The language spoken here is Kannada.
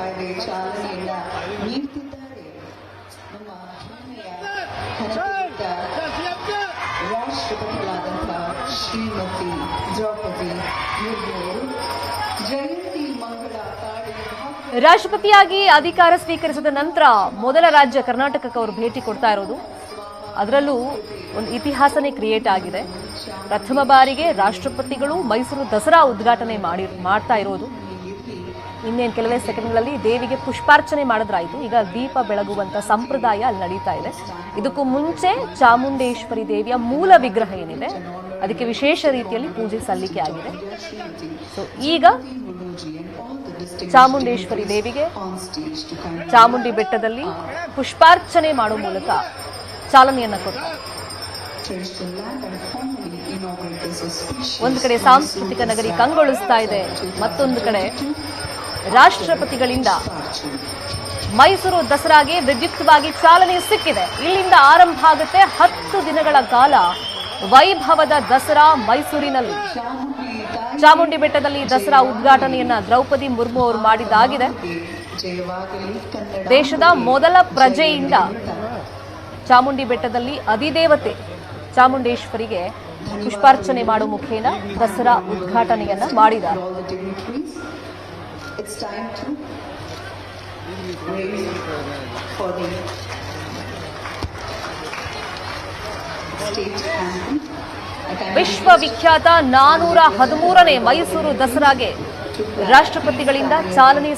ಹಾಗೆ ಚಾಲನೆಯನ್ನ ನೀಡುತ್ತಿದ್ದಾರೆ. ನಮ್ಮ ಹೆಮ್ಮೆಯ ಘನತೆಯುತ ರಾಷ್ಟ್ರಪತಿಗಳಾದಂತಹ ಶ್ರೀಮತಿ ದ್ರೌಪದಿ ಮುರ್ಮು ಅವರು ಜಯಂತಿ ಮಂಗಳ ತಾಳಿಗೆ ರಾಷ್ಟ್ರಪತಿಯಾಗಿ ಅಧಿಕಾರ ಸ್ವೀಕರಿಸಿದ ನಂತರ ಮೊದಲ ರಾಜ್ಯ ಕರ್ನಾಟಕಕ್ಕೆ ಅವರು ಭೇಟಿ ಕೊಡ್ತಾ ಇರೋದು. ಅದರಲ್ಲೂ ಒಂದು ಇತಿಹಾಸನೇ ಕ್ರಿಯೇಟ್ ಆಗಿದೆ. ಪ್ರಥಮ ಬಾರಿಗೆ ರಾಷ್ಟ್ರಪತಿಗಳು ಮೈಸೂರು ದಸರಾ ಉದ್ಘಾಟನೆ ಮಾಡ್ತಾ ಇರೋದು. ಇನ್ನೇನು ಕೆಲವೇ ಸೆಕೆಂಡ್ಗಳಲ್ಲಿ ದೇವಿಗೆ ಪುಷ್ಪಾರ್ಚನೆ ಮಾಡಿದ್ರಾಯ್ತು. ಈಗ ದೀಪ ಬೆಳಗುವಂತ ಸಂಪ್ರದಾಯ ಅಲ್ಲಿ ನಡೀತಾ ಇದೆ. ಇದಕ್ಕೂ ಮುಂಚೆ ಚಾಮುಂಡೇಶ್ವರಿ ದೇವಿಯ ಮೂಲ ವಿಗ್ರಹ ಏನಿದೆ ಅದಕ್ಕೆ ವಿಶೇಷ ರೀತಿಯಲ್ಲಿ ಪೂಜೆ ಸಲ್ಲಿಕೆ ಆಗಿದೆ. ಸೊ ಈಗ ಚಾಮುಂಡೇಶ್ವರಿ ದೇವಿಗೆ ಚಾಮುಂಡಿ ಬೆಟ್ಟದಲ್ಲಿ ಪುಷ್ಪಾರ್ಚನೆ ಮಾಡುವ ಮೂಲಕ ಚಾಲನೆಯನ್ನ ಕೊಡ್ತಾರೆ. ಒಂದು ಕಡೆ ಸಾಂಸ್ಕೃತಿಕ ನಗರಿ ಕಂಗೊಳಿಸ್ತಾ ಇದೆ, ಮತ್ತೊಂದು ಕಡೆ ರಾಷ್ಟ್ರಪತಿಗಳಿಂದ ಮೈಸೂರು ದಸರಾಗೆ ವಿದ್ಯುಕ್ತವಾಗಿ ಚಾಲನೆ ಸಿಕ್ಕಿದೆ. ಇಲ್ಲಿಂದ ಆರಂಭ ಆಗುತ್ತೆ 10 ದಿನಗಳ ಕಾಲ ವೈಭವದ ದಸರಾ ಮೈಸೂರಿನಲ್ಲಿ. ಚಾಮುಂಡಿ ಬೆಟ್ಟದಲ್ಲಿ ದಸರಾ ಉದ್ಘಾಟನೆಯನ್ನ ದ್ರೌಪದಿ ಮುರ್ಮು ಅವರು ಮಾಡಿದ್ದಾಗಿದೆ. ದೇಶದ ಮೊದಲ ಪ್ರಜೆಯಿಂದ ಚಾಮುಂಡಿ ಬೆಟ್ಟದಲ್ಲಿ ಅಧಿದೇವತೆ ಚಾಮುಂಡೇಶ್ವರಿಗೆ ಪುಷ್ಪಾರ್ಚನೆ ಮಾಡುವ ಮುಖೇನ ದಸರಾ ಉದ್ಘಾಟನೆಯನ್ನ ಮಾಡಿದ್ದಾರೆ. ವಿಶ್ವವಿಖ್ಯಾತ 413ನೇ ಮೈಸೂರು ದಸರಾಗೆ ರಾಷ್ಟ್ರಪತಿಗಳಿಂದ ಚಾಲನೆ